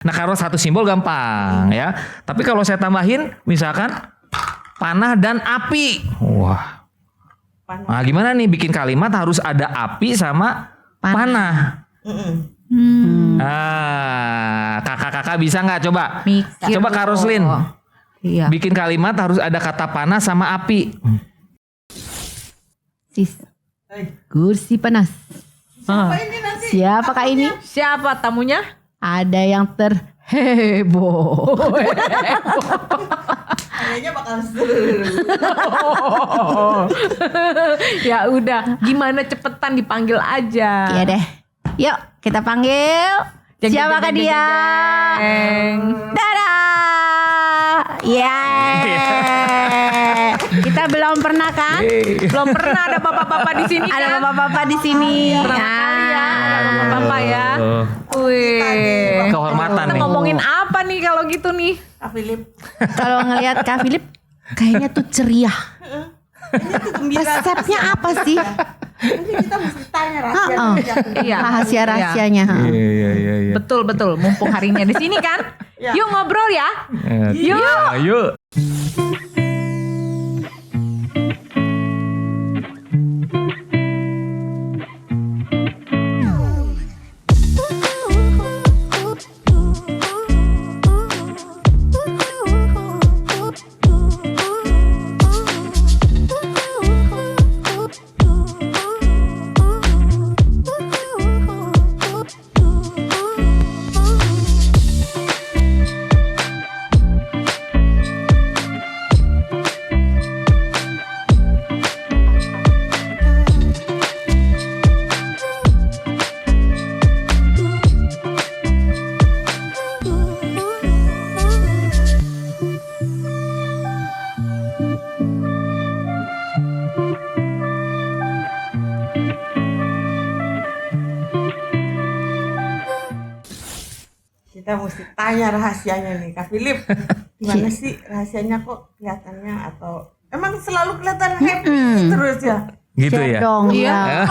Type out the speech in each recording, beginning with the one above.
Nah kalau satu simbol gampang ya. Tapi kalau saya tambahin misalkan panah dan api. Wah. Nah gimana nih bikin kalimat harus ada api sama panah. Kakak-kakak bisa nggak coba? Mikir Coba Kak Roslin. Iya. Bikin kalimat harus ada kata panah sama api. Kursi panas. Siapa kak ini? Siapa tamunya? Ada yang terheboh. Kayaknya bakal seru. Ya udah, gimana cepetan dipanggil aja. Iya deh. Yuk kita panggil. Jeng, Siapa jeng, kak jeng, dia? jeng. Dadah. Yeah. Kita belum pernah kan? Belum pernah ada bapak-bapak di sini. Ada kan? bapak-bapak di sini. Pertama kali ya, ada bapak-bapak ya. Wih. Kehormatan Kita nih. ngomongin apa nih kalau gitu nih? Kak Philip. Kalau ngelihat Kak Philip kayaknya tuh ceria. Ini tuh gembira. Resepnya apa sih? Nanti kita mesti tanya rahasia. Iya. Rahasia-rahasianya. Iya. Betul. Mumpung harinya di sini kan. Iya. Yuk ngobrol ya. Yuk. Kita mesti tanya rahasianya nih Kak Philip. Gimana sih rahasianya kok kelihatannya atau emang selalu kelihatan happy terus ya? Gitu Siap ya. dong Iya. ya.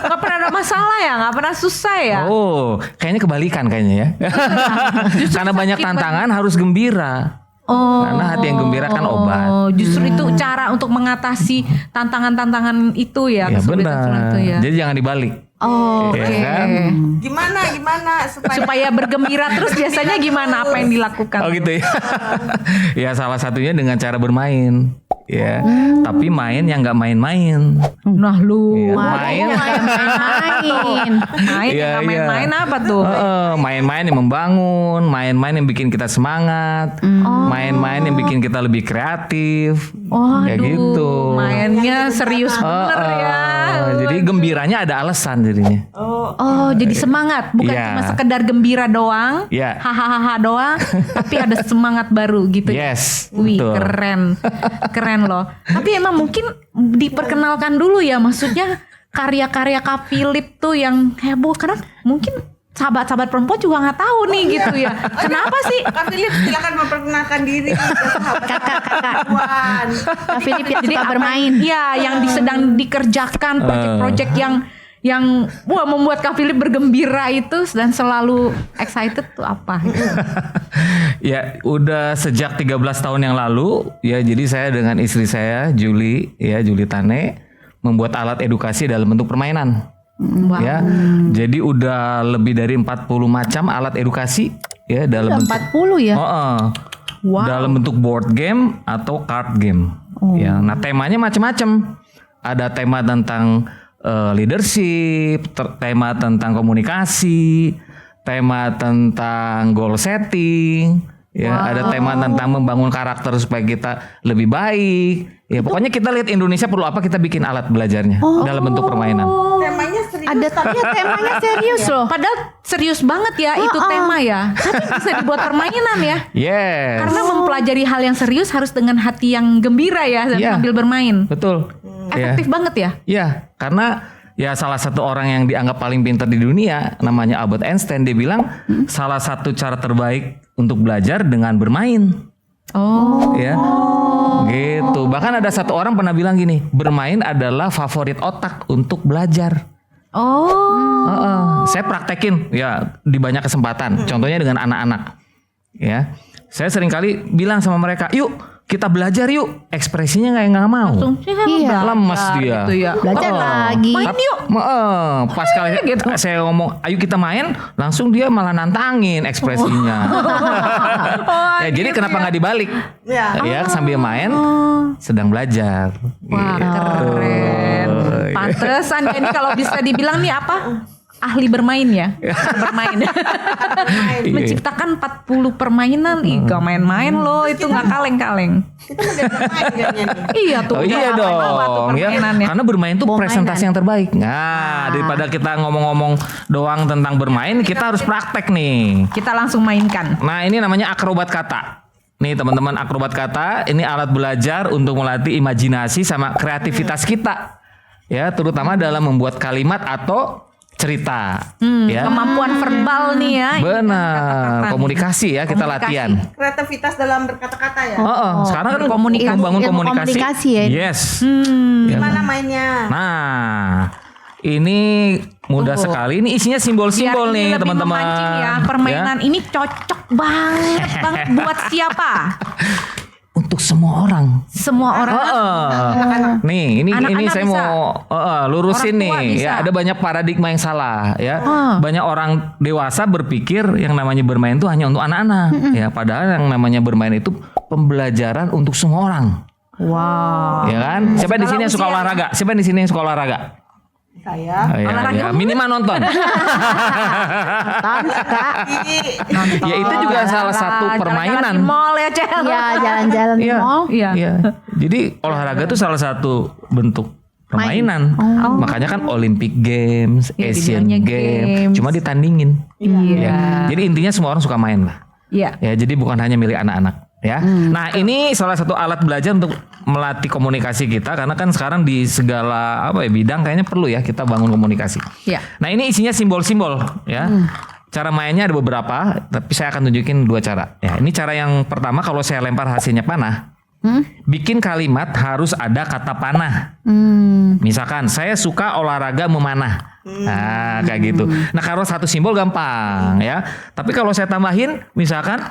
Gak pernah ada masalah ya, gak pernah susah ya. Oh, kayaknya kebalikan kayaknya ya. Karena banyak tantangan harus gembira. Oh. Karena hati yang gembira kan obat. Oh, justru itu cara untuk mengatasi tantangan-tantangan itu ya. Ya kesulitan-kesulitan benar. itu ya. Jadi jangan dibalik. Oh, Iya oke. kan? Gimana Supaya bergembira terus biasanya gimana apa yang dilakukan? Oh gitu ya. Ya salah satunya dengan cara bermain. Ya, tapi main yang nggak main-main. Nah lu Iya, Main main. main Iya, yang main-main apa tuh? Main-main yang membangun, main-main yang bikin kita semangat, main-main yang bikin kita lebih kreatif. Oh, Ya gitu. mainnya serius bener ya. Jadi gembiranya ada alasan jadinya. Oh, jadi semangat, bukan Iya. cuma sekedar gembira doang, Iya. hahaha doang, tapi ada semangat baru gitu. ya. Yes, Wih, betul. keren loh. Tapi emang mungkin diperkenalkan dulu ya, maksudnya karya-karya Kak Philip tuh yang heboh karena mungkin sahabat-sahabat perempuan juga nggak tahu nih gitu ya. Kenapa sih? Kak Philip silakan memperkenalkan diri ke sahabat perempuan. Kak Philip yang Jadi suka apa- bermain. Iya, yang sedang dikerjakan project-project yang wah membuat Kak Philip bergembira itu dan selalu excited tuh apa? Ya, udah sejak 13 tahun yang lalu ya, jadi saya dengan istri saya Julie Tane membuat alat edukasi dalam bentuk permainan. Ya. Jadi udah lebih dari 40 macam alat edukasi ya dalam bentuk 40 ya. Wow. dalam bentuk board game atau card game. Ya, nah temanya macam-macam. Ada tema tentang leadership, tema tentang komunikasi, tema tentang goal setting, ya, ada tema tentang membangun karakter supaya kita lebih baik. Ya, pokoknya kita lihat Indonesia perlu apa, kita bikin alat belajarnya dalam bentuk permainan. Temanya serius. Ada temanya serius loh. Padahal serius banget ya itu tema ya. Tapi bisa dibuat permainan ya. Yes. Karena mempelajari hal yang serius harus dengan hati yang gembira ya Iya. sambil bermain. Betul. Ya. Efektif banget ya. Ya, karena ya salah satu orang yang dianggap paling pintar di dunia namanya Albert Einstein, dia bilang salah satu cara terbaik untuk belajar dengan bermain. Oh. Ya. Gitu. Bahkan ada satu orang pernah bilang gini, bermain adalah favorit otak untuk belajar. Saya praktekin ya di banyak kesempatan. Contohnya dengan anak-anak. Ya, saya seringkali bilang sama mereka, yuk kita belajar yuk. Ekspresinya nggak mau. Iya. Lemes dia. Gitu ya. Belajar lagi. Main yuk. Pas kali saya ngomong, ayo kita main, langsung dia malah nantangin ekspresinya. Ya, jadi kenapa nggak dibalik? Ya. Ya, sambil main, sedang belajar. Wah, Gitu. keren. Pantesan ya ini kalau bisa dibilang nih apa? Ahli bermain ya. Bermain. Menciptakan 40 permainan. Ih, gak main-main loh. Itu gak kaleng-kaleng. Kita mau diajak main kayaknya nih. Iya tuh. Oh iya apa tuh dong, ya. permainannya? Karena bermain itu presentasi yang terbaik. Nah, daripada kita ngomong-ngomong doang tentang bermain, kita harus praktek nih. Kita langsung mainkan. Nah, ini namanya akrobat kata. Nih teman-teman, akrobat kata ini alat belajar untuk melatih imajinasi sama kreativitas kita. Ya, terutama dalam membuat kalimat atau cerita. Ya. Kemampuan verbal nih ya. Benar, komunikasi ya kita Komunikasi. latihan. Kreativitas dalam berkata-kata ya. Sekarang kan Komunikasi. membangun Ilmu komunikasi. komunikasi ya. Yes. Gimana mainnya? Nah, ini mudah sekali. Ini isinya simbol-simbol Biar ini nih lebih teman-teman. memancing ya. Permainan ini cocok banget buat siapa? Untuk semua orang. Semua orang. Nih, ini Anak-anak saya bisa. mau lurusin Orang tua nih. bisa. Ya, ada banyak paradigma yang salah ya. Banyak orang dewasa berpikir yang namanya bermain itu hanya untuk anak-anak. Ya, padahal yang namanya bermain itu pembelajaran untuk semua orang. Wow. Ya kan? Siapa di sini yang suka olahraga? Siapa di sini yang suka olahraga? Saya. Ya, minimal nonton. Ya, itu juga salah satu permainan. Jalan-jalan di mall ya, Cel. Iya, jalan-jalan di mall. Iya. Iya. Jadi olahraga itu salah satu bentuk permainan. Makanya kan Olympic Games, Ya, Asian dibilangnya Games, games. cuma ditandingin. Iya. Ya. Jadi intinya semua orang suka main lah. Iya. Ya, jadi bukan hanya milik anak-anak. Ya. Nah, ini salah satu alat belajar untuk melatih komunikasi kita karena kan sekarang di segala bidang kayaknya perlu ya kita bangun komunikasi. Iya. Nah, ini isinya simbol-simbol ya. Cara mainnya ada beberapa, tapi saya akan tunjukin 2 cara. Ya, ini cara yang pertama kalau saya lempar hasilnya panah. Bikin kalimat harus ada kata panah. Misalkan saya suka olahraga memanah. Nah, kayak gitu. Nah, kalau satu simbol gampang ya. Tapi kalau saya tambahin misalkan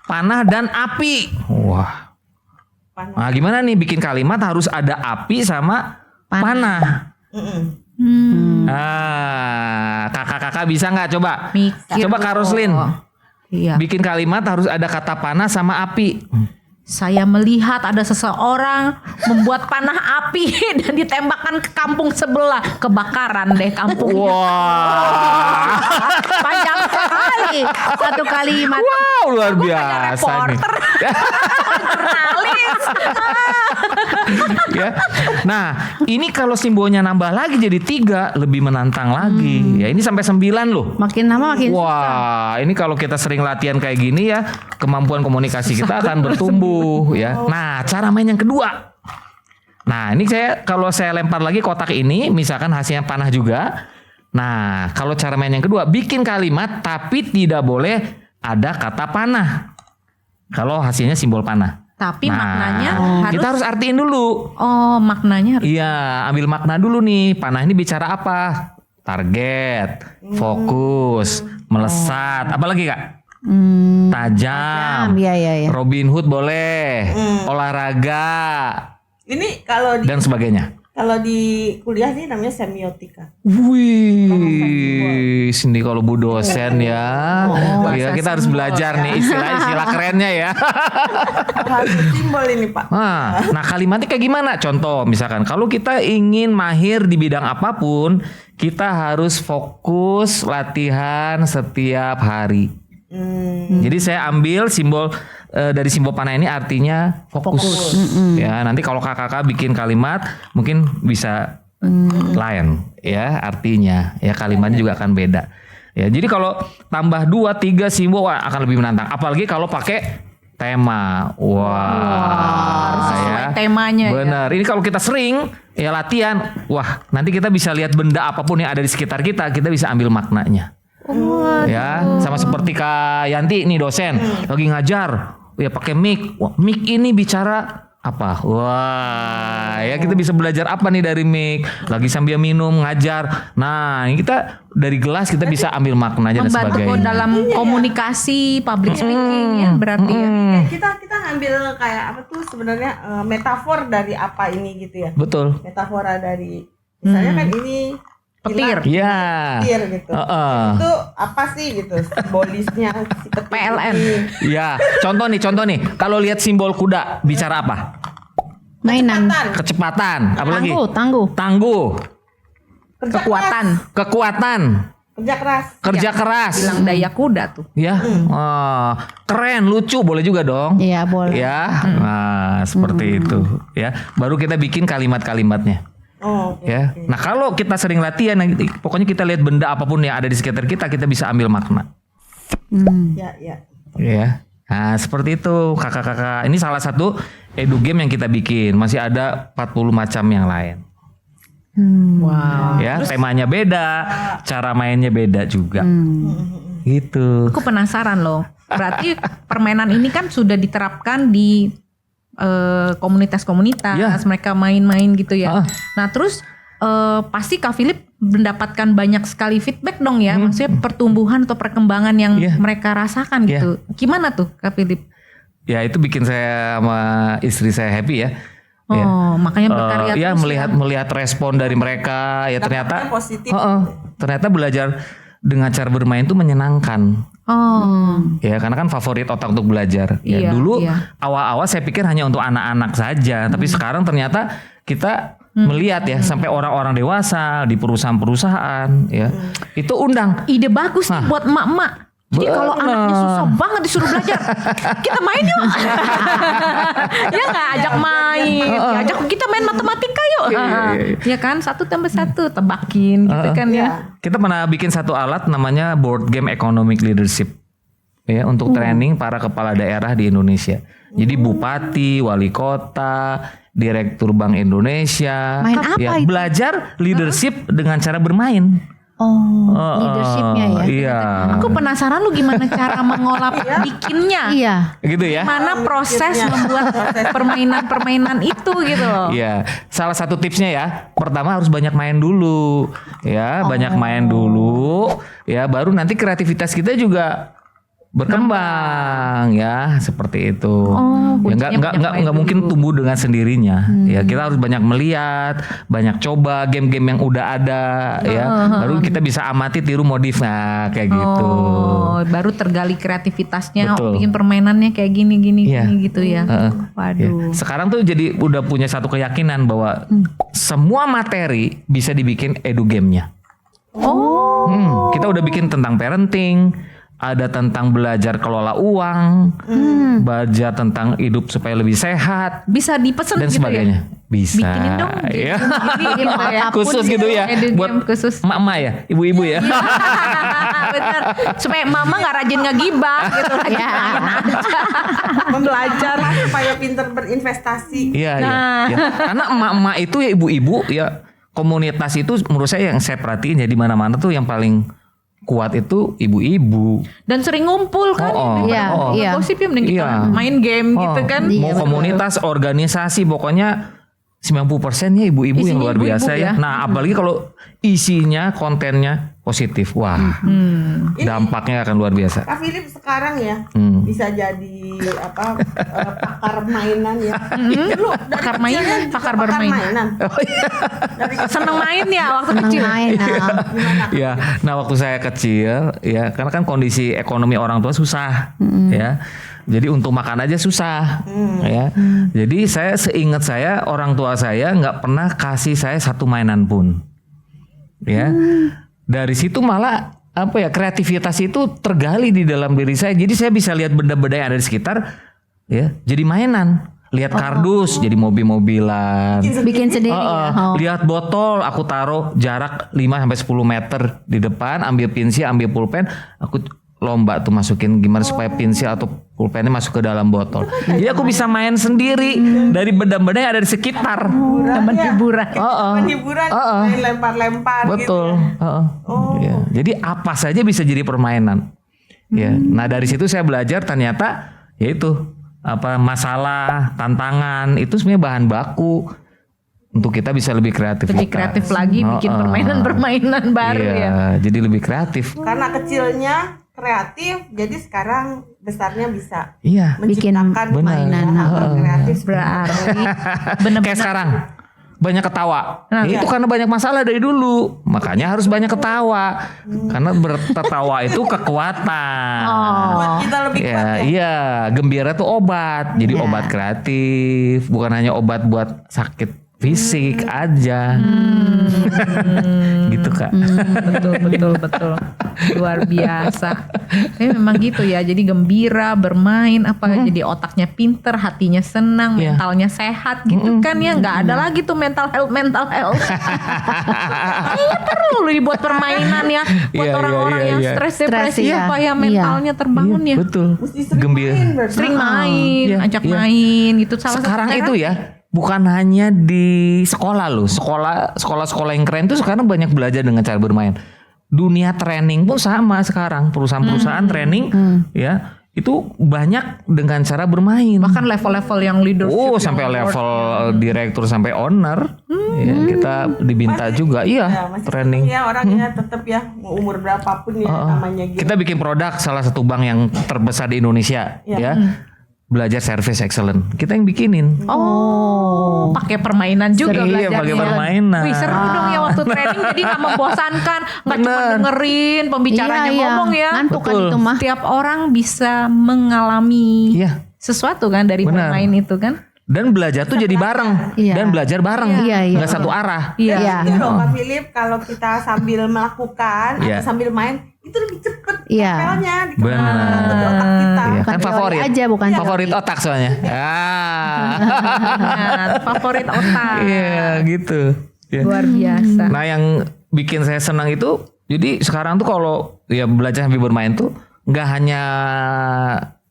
panah dan api. Wah. Nah, gimana nih bikin kalimat harus ada api sama panah. Kakak-kakak bisa nggak coba? Mikir Coba Kak Roslin. Iya. Bikin kalimat harus ada kata panah sama api. Saya melihat ada seseorang membuat panah api dan ditembakkan ke kampung sebelah. Kebakaran deh kampung. Wah. Panjang sekali satu kalimat. Wow, luar Gue biasa kayak nih. reporter. Jurnalis. Ya. Nah, ini kalau simbolnya nambah lagi jadi 3, lebih menantang lagi. Ya, ini sampai 9 loh. Makin lama makin Wah, ini kalau kita sering latihan kayak gini ya, kemampuan komunikasi kita akan bertumbuh ya. Nah, cara main yang kedua. Nah, ini kalau saya lempar lagi kotak ini, misalkan hasilnya panah juga. Nah, kalau cara main yang kedua, bikin kalimat tapi tidak boleh ada kata panah. Kalau hasilnya simbol panah. Tapi Nah, maknanya kita harus artiin dulu. Oh, maknanya harus. Iya, ambil makna dulu nih. Panah ini bicara apa? Target, fokus, melesat. Apalagi Kak? Tajam. Iya. Robin Hood boleh. Olahraga Ini kalau di dan sebagainya. kuliah ini namanya semiotika. Wih, ini kalau Bu dosen ya. Ya, kita harus belajar nih istilah-istilah kerennya ya. Harus simbol ini Pak. Nah, kalimatnya kayak gimana? Contoh, misalkan kalau kita ingin mahir di bidang apapun, kita harus fokus latihan setiap hari. Jadi saya ambil simbol dari simbol panah ini artinya fokus. Ya, nanti kalau kakak-kakak bikin kalimat mungkin bisa lain ya artinya. Ya, kalimatnya juga akan beda. Ya, jadi kalau tambah 2, 3 simbol akan lebih menantang. Apalagi kalau pakai tema. Wah, sesuai temanya ya. Bener. Ini kalau kita sering ya latihan, wah, nanti kita bisa lihat benda apapun yang ada di sekitar kita bisa ambil maknanya. Ya, sama seperti Kak Yanti nih dosen lagi ngajar, ya pakai mic. Wah, mic ini bicara Apa? Wah, ya kita bisa belajar apa nih dari mic? Lagi sambil minum, ngajar. Nah, ini kita dari gelas kita bisa ambil maknanya dan Membantu sebagainya. dalam komunikasi, public speaking ya berarti ya. Kita ngambil kayak apa tuh sebenarnya metafor dari apa ini gitu ya. Betul. Metafora dari misalnya kan ini Petir. Iya. petir gitu. Heeh. Itu apa sih gitu simbolisnya si petir PLN. ini. Ya, contoh nih. Kalau lihat simbol kuda bicara apa? Mainan. Kecepatan. Apalagi? Tangguh. Tangguh. Kerja Kekuatan. Kekuatan. kerja keras. Kerja keras. Bilang daya kuda tuh. Ya. Oh, keren, lucu, boleh juga dong. Iya boleh. Ya. Nah, seperti itu. Ya. Baru kita bikin kalimat-kalimatnya. Oh, oke, Ya. oke. Nah, kalau kita sering latihan, pokoknya kita lihat benda apapun yang ada di sekitar kita bisa ambil makna. Ya, ya. Ya. Nah, seperti itu kakak-kakak. Ini salah satu edu game yang kita bikin. Masih ada 40 macam yang lain. Wow. Ya, temanya beda, cara mainnya beda juga. Gitu. Aku penasaran loh. Berarti permainan ini kan sudah diterapkan di komunitas-komunitas, Ya. mereka main-main gitu ya. Ah. Nah terus pasti Kak Philip mendapatkan banyak sekali feedback dong ya, maksudnya pertumbuhan atau perkembangan yang Iya. mereka rasakan Iya. gitu. Gimana tuh Kak Philip? Ya, itu bikin saya sama istri saya happy ya. Ya. Oh, makanya berkarya Ya, terus melihat respon dari mereka ya, ternyata Dampaknya positif. ternyata belajar dengan cara bermain itu menyenangkan. Oh, Ya, karena kan favorit otak untuk belajar. Ya, Iya, dulu iya. awal-awal saya pikir hanya untuk anak-anak saja, tapi sekarang ternyata kita melihat ya sampai orang-orang dewasa di perusahaan-perusahaan ya. Itu undang. ide bagus nih buat emak-emak. Jadi kalau Benar. anaknya susah banget disuruh belajar, kita main yuk. Ya nggak, ajak main, ajak kita main matematika yuk. Ya kan, 1 tambah 1 tebakin gitu kan ya. Kita pernah bikin satu alat namanya board game economic leadership. Ya, untuk training para kepala daerah di Indonesia. Jadi bupati, wali kota, direktur Bank Indonesia, Main apa ya, itu? belajar leadership dengan cara bermain. Oh, leadershipnya ya. Iya. Aku penasaran lu gimana cara mengolah bikinnya. Iya. Gitu ya. Mana proses membuat permainan-permainan itu gitu loh. Iya, salah satu tipsnya ya, pertama harus banyak main dulu, ya, banyak main dulu, ya, baru nanti kreativitas kita juga berkembang, ya, seperti itu. Ya, nggak mungkin tumbuh dengan sendirinya. Ya, kita harus banyak melihat, banyak coba game-game yang udah ada, ya, baru kita bisa amati, tiru, modif, nah, kayak gitu. Oh, baru tergali kreativitasnya, Betul. bikin permainannya kayak gini Iya. gitu ya. Ya. Waduh. Sekarang tuh jadi udah punya satu keyakinan bahwa semua materi bisa dibikin edu game-nya. Kita udah bikin tentang parenting, ada tentang belajar kelola uang, belajar tentang hidup supaya lebih sehat Bisa dipesen dan gitu sebagainya. ya. Bisa. Bikinin dong Ya. gini gitu ya. Khusus gitu ya, Edu buat game khusus. emak-emak ya, ibu-ibu ya. Bener. Supaya mama gak rajin ngegibah gitu lagi Ya. main aja. Belajar supaya pinter berinvestasi. Iya, iya, iya. Karena emak-emak itu ya, ibu-ibu ya, komunitas itu menurut saya yang saya perhatiin ya di mana-mana tuh yang paling kuat itu ibu-ibu. Dan sering ngumpul kan. Iya, iya. Gosip ya mending kita Iya. main game gitu kan. Mau komunitas, organisasi, pokoknya 90% ya ibu-ibu yang Isinya luar ibu-ibu biasa ya. ya. Nah, apalagi kalau isinya, kontennya positif. Wah, dampaknya akan luar biasa. Kak Philip sekarang ya bisa jadi apa pakar mainan ya. Dulu dari Pakar kecilnya mainan, juga pakar bermain. mainan. Seneng main ya waktu Senang kecil. main. Nah. Ya, nah waktu saya kecil ya, karena kan kondisi ekonomi orang tua susah, ya. Jadi untuk makan aja susah, ya. Jadi saya seingat saya orang tua saya nggak pernah kasih saya satu mainan pun, ya. Dari situ malah apa ya, kreativitas itu tergali di dalam diri saya. Jadi saya bisa lihat benda-benda yang ada di sekitar, ya, jadi mainan. Lihat kardus jadi mobil-mobilan. Bikin sendiri ya. Oh. Lihat botol, aku taruh jarak 5-10 meter di depan, ambil pensil, ambil pulpen, aku lomba tuh masukin gimana supaya pensil atau pulpennya masuk ke dalam botol. Jadi aku bisa main sendiri dari benda-benda yang ada di sekitar. Teman hiburan. Hiburan main lempar-lempar Betul. gitu. Ya. Jadi apa saja bisa jadi permainan. Ya. Nah dari situ saya belajar ternyata yaitu masalah, tantangan itu sebenarnya bahan baku untuk kita bisa lebih kreatif. Lebih kreatif lagi, bikin permainan-permainan baru iya, ya. jadi lebih kreatif. Karena kecilnya kreatif, jadi sekarang besarnya bisa Iya. menciptakan permainan. kreatif. Berarti Kayak sekarang banyak ketawa. Nah, Itu karena banyak masalah dari dulu. Makanya harus banyak ketawa. Karena bertertawa itu kekuatan. Buat kita lebih kuat ya. Iya, gembira tuh obat. Jadi obat kreatif, bukan hanya obat buat sakit fisik aja. Gitu Kak. betul. Luar biasa. Memang gitu ya. Jadi gembira, bermain, jadi otaknya pinter, hatinya senang, Iya. mentalnya sehat gitu kan ya. Nggak ada lagi tuh mental health. Kayaknya perlu loh dibuat permainan ya buat Iya, orang-orang iya, yang iya. stres depresi Stres, iya. supaya mentalnya terbangun ya. Betul. Mesti sering Gembira. main berarti. Sering main, Iya, ajak iya. main gitu. Sekarang itu ya bukan hanya di sekolah loh, sekolah yang keren tuh sekarang banyak belajar dengan cara bermain. Dunia training pun sama sekarang, perusahaan-perusahaan training ya itu banyak dengan cara bermain. bahkan level-level yang leadership. Sampai level direktur sampai owner, ya, kita diminta juga, Ya, masih training. ya orangnya tetap ya mau umur berapapun ya namanya gitu. Kita bikin produk salah satu bank yang terbesar di Indonesia, ya. Belajar service excellent. Kita yang bikinin. Pakai permainan juga Iya, belajarnya. pakai permainan. Wih, seru dong ya waktu training, jadi nggak membosankan, nggak cuma dengerin pembicaranya ngomong ya. Ngantuk kan Betul. itu mah. Setiap orang bisa mengalami Iya. sesuatu kan dari Benar. bermain itu kan. Dan belajar tuh jadi bareng. Iya. Dan belajar bareng. Iya, iya. Nggak satu arah. Iya. Iya. Itu loh Kak Philip, kalau kita sambil melakukan Iya. atau sambil main itu lebih cepet Iya. tempelnya di Benar. kepala di otak kita. Iya, Bukan kan teori favorit. aja, bukan Favorit teori. otak soalnya. Nah, favorit otak. Iya, gitu. Ya. Luar biasa. Nah, yang bikin saya senang itu, jadi sekarang tuh kalau ya belajar sambil bermain tuh nggak hanya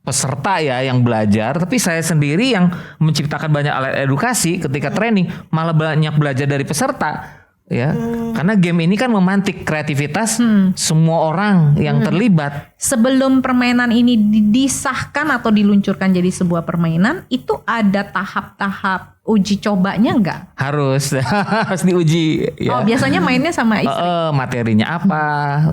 peserta ya yang belajar, tapi saya sendiri yang menciptakan banyak alat edukasi ketika training, malah banyak belajar dari peserta. Ya, karena game ini kan memantik kreativitas semua orang yang terlibat. Sebelum permainan ini disahkan atau diluncurkan jadi sebuah permainan, itu ada tahap-tahap uji cobanya nggak? Harus harus diuji. Ya. Oh, biasanya mainnya sama istri. Materinya apa,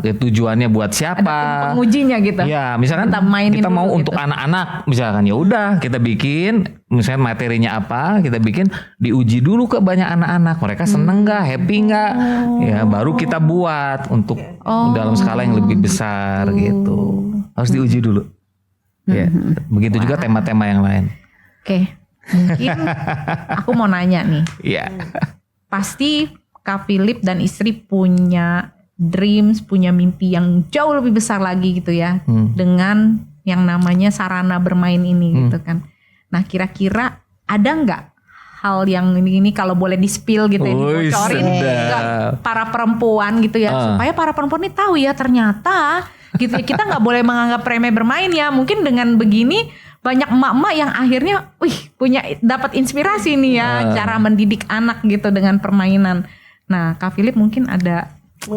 ya, tujuannya buat siapa? Tim pengujinya gitu. Ya, misalkan Kita mainin kita mau dulu untuk gitu. anak-anak, misalkan ya udah kita bikin, misalnya materinya apa, kita bikin diuji dulu ke banyak anak-anak, mereka seneng nggak, happy nggak, ya baru kita buat untuk dalam skala yang lebih besar gitu, harus diuji dulu. Ya, begitu juga tema-tema yang lain. Oke, mungkin aku mau nanya nih. Ya, Pasti Kak Philip dan istri punya dreams, punya mimpi yang jauh lebih besar lagi gitu ya. Dengan yang namanya sarana bermain ini gitu kan. Nah, kira-kira ada nggak hal yang ini kalau boleh di-spill gitu ya, Wih, dibocorin sedap. ke para perempuan gitu ya, supaya para perempuan ini tahu ya ternyata gitu ya, kita nggak boleh menganggap remeh bermain ya. Mungkin dengan begini banyak emak-emak yang akhirnya punya dapat inspirasi nih ya cara mendidik anak gitu dengan permainan. Nah, Kak Philip mungkin ada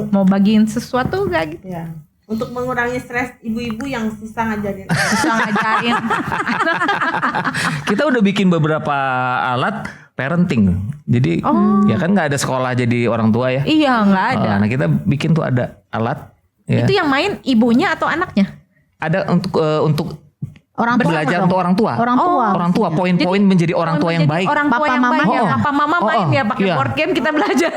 mau bagiin sesuatu gak gitu? Ya. Untuk mengurangi stres ibu-ibu yang susah ngajarin. Bisa ngajarin. kita udah bikin beberapa alat parenting. Jadi ya kan nggak ada sekolah jadi orang tua ya. Iya, nggak ada. Nah, kita bikin tuh ada alat. Ya. Itu yang main ibunya atau anaknya? Ada untuk Orang tua belajar dong. untuk orang tua. Orang tua. Poin-poin menjadi orang tua yang Menjadi baik. Orang tua Papa yang mama baik. ya. Papa mama main ya pakai Iya. board game kita belajar.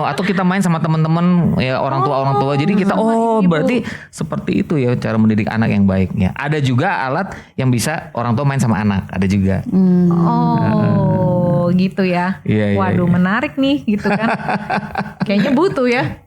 Atau kita main sama teman-teman ya orang tua. Jadi kita ibu-ibu. berarti seperti itu ya cara mendidik anak yang baik ya. Ada juga alat yang bisa orang tua main sama anak, ada juga. Oh, gitu ya. Iya, iya, Waduh, iya. menarik nih gitu kan. Kayaknya butuh ya.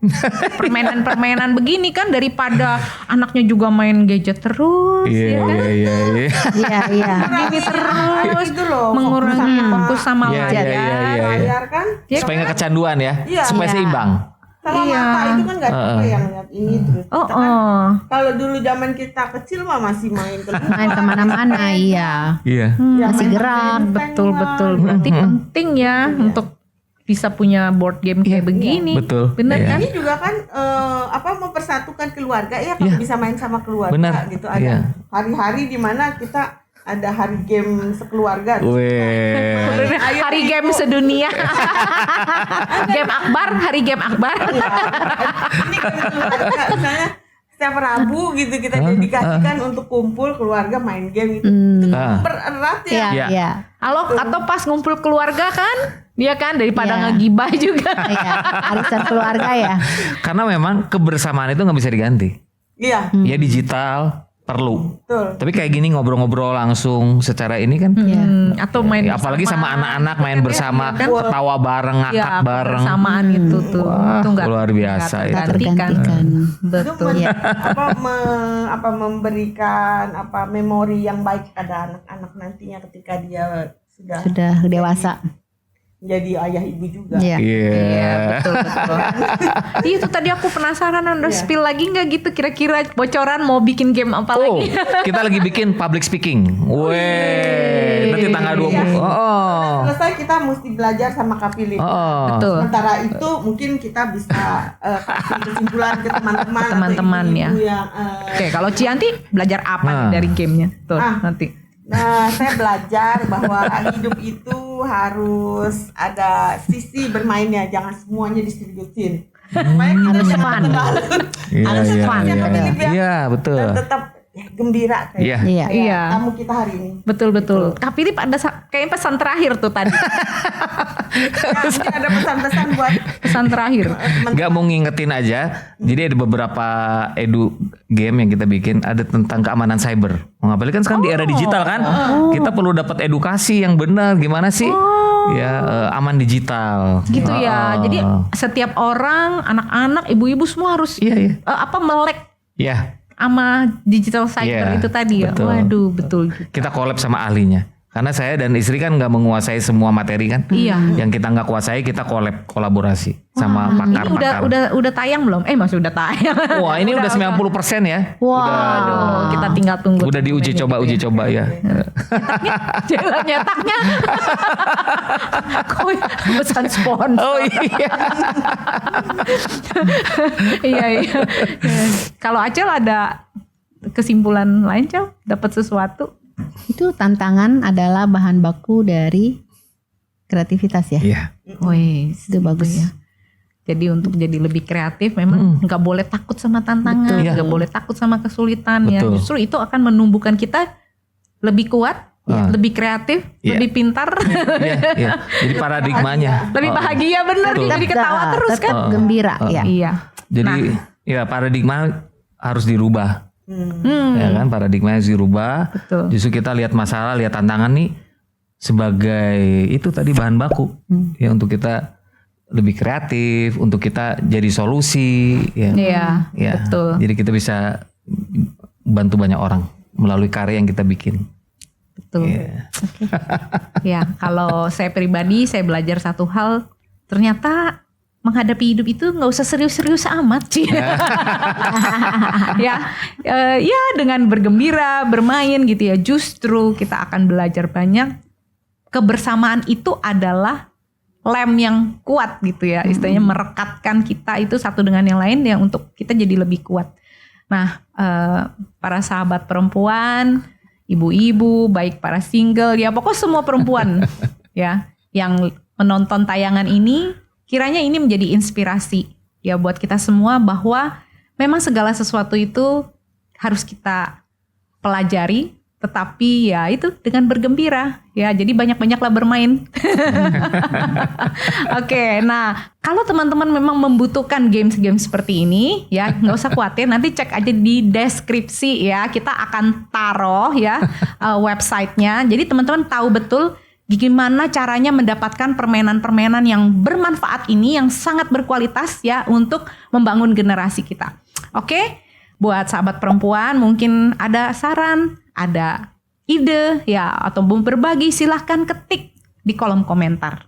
Permainan-permainan begini kan daripada anaknya juga main gadget terus ya kan. Iya. Iya, iya. Begini terus Itu loh, mengurangi fokus sama Iya, layar. iya. layar kan Ya Supaya nggak kecanduan ya, Iya. supaya Iya. seimbang. sama Iya. mata itu kan nggak capek yang lihat ini terus. Oh, Kita kan, oh. kalau dulu zaman kita kecil mah masih main keluar. Main kemana-mana, iya. Iya. Ya, Masih main gerak. benteng Betul, lah. betul. Berarti penting ya untuk bisa punya board game kayak begini. betul. Bener Iya. kan? Ini juga kan mempersatukan keluarga ya kalau Iya. bisa main sama keluarga Benar. gitu ada Iya. hari-hari di mana kita ada hari game sekeluarga. Weh. Hari game sedunia. Game akbar, hari game akbar. Ini kan keluarga, misalnya setiap Rabu gitu kita dedikasikan untuk kumpul keluarga main game gitu. Itu bererat ya. Iya, iya. Atau pas ngumpul keluarga kan, dia kan daripada Iya. ngegibah juga. Iya, arisan keluarga ya. Karena memang kebersamaan itu nggak bisa diganti. Iya, Ya digital perlu. betul. Tapi kayak gini ngobrol-ngobrol langsung secara ini kan. Atau main Ya, apalagi sama anak-anak main bersama, ketawa bareng, ngakak ya, bareng. kebersamaan itu tuh. Wah, Itu nggak luar biasa nggak itu. tergantikan. Tergantikan. Betul. Itu memberikan memori yang baik pada anak-anak nantinya ketika dia Sudah dewasa. jadi ayah ibu juga. Iya. Iya, betul. Itu tadi aku penasaran, Anda spill lagi nggak gitu kira-kira bocoran mau bikin game apa Oh, lagi? kita lagi bikin public speaking. Weh, nanti tanggal 20. Selesai kita mesti belajar sama Kak Philip. Betul. Sementara itu mungkin kita bisa kasih kesimpulan ke teman-teman atau Teman-teman ya. ibu-ibu yang Oke, kalau Cianti belajar apa nih Nah. dari gamenya? Tuh, nanti. Nah, saya belajar bahwa hidup itu harus ada sisi bermainnya, jangan semuanya diseriusin. Supaya kita Harus jangan fun. terlalu Harus fun. Iya, betul. dan tetap gembira Iya. Iya. Iya. tamu kita hari ini. Betul. Kak Philip ada kayaknya pesan terakhir tuh tadi. Ya, mungkin ada pesan-pesan buat Pesan terakhir. Nggak mau ngingetin aja. Jadi ada beberapa edu game yang kita bikin ada tentang keamanan cyber. Apalagi kan sekarang di era digital kan, kita perlu dapat edukasi yang benar. Gimana sih? Ya aman digital. Gitu ya. Jadi setiap orang, anak-anak, ibu-ibu semua harus Iya. melek Ya, sama digital cyber Iya, itu tadi ya. betul. Waduh, betul. kita collab sama ahlinya. Karena saya dan istri kan nggak menguasai semua materi kan. Iya. Yang kita nggak kuasai kita kolaborasi sama Ini pakar-pakar. udah tayang belum? Masih udah tayang. Wah, ini udah 90% ya. Waduh, kita tinggal tunggu. Udah diuji coba ya. Jalan nyetaknya. Kok pesan sponsor. Oh iya. Iya. Kalau Acel ada kesimpulan lain, Cel? Dapat sesuatu? Itu tantangan adalah bahan baku dari kreativitas ya. Iya. Wes, Itu bagus. ya. Jadi untuk jadi lebih kreatif memang nggak boleh takut sama tantangan, Betul. nggak boleh takut sama kesulitan ya. Betul. Justru itu akan menumbuhkan kita lebih kuat, lebih kreatif, Iya. lebih pintar, Iya. Jadi paradigmanya. lebih bahagia bener. Betul. Jadi ketawa terus kan. Tetap gembira ya. Iya. Jadi ya paradigma harus dirubah. Ya kan, paradigma harus dirubah. Betul. Justru kita lihat masalah, lihat tantangan nih sebagai itu tadi bahan baku ya untuk kita lebih kreatif, untuk kita jadi solusi ya. Iya, Ya. betul. Jadi kita bisa bantu banyak orang melalui karya yang kita bikin. Betul. Iya. Ya, kalau saya pribadi saya belajar satu hal, ternyata menghadapi hidup itu nggak usah serius-serius amat sih. Ya dengan bergembira, bermain gitu ya. Justru kita akan belajar banyak. Kebersamaan itu adalah lem yang kuat gitu ya. Istilahnya merekatkan kita itu satu dengan yang lain yang untuk kita jadi lebih kuat. Nah, para sahabat perempuan, ibu-ibu, baik para single, ya pokok semua perempuan ya yang menonton tayangan ini, kiranya ini menjadi inspirasi ya buat kita semua bahwa memang segala sesuatu itu harus kita pelajari, tetapi ya itu dengan bergembira ya. Jadi banyak-banyaklah bermain. Oke, nah kalau teman-teman memang membutuhkan games-games seperti ini ya nggak usah khawatir, nanti cek aja di deskripsi ya, kita akan taruh ya websitenya. Jadi teman-teman tahu betul gimana caranya mendapatkan permainan-permainan yang bermanfaat ini, yang sangat berkualitas ya untuk membangun generasi kita. Oke, buat sahabat perempuan mungkin ada saran, ada ide ya atau mau berbagi, silahkan ketik di kolom komentar.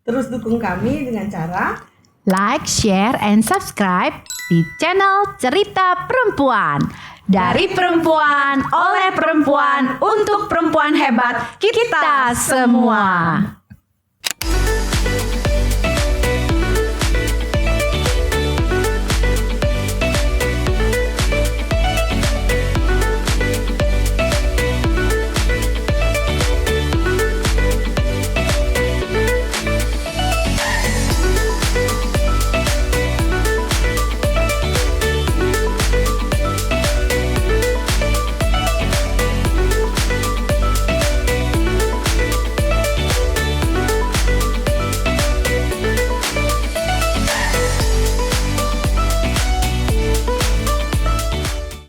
Terus dukung kami dengan cara Like, share, and subscribe di channel Cerita Perempuan. Dari perempuan, oleh perempuan, untuk perempuan hebat kita semua.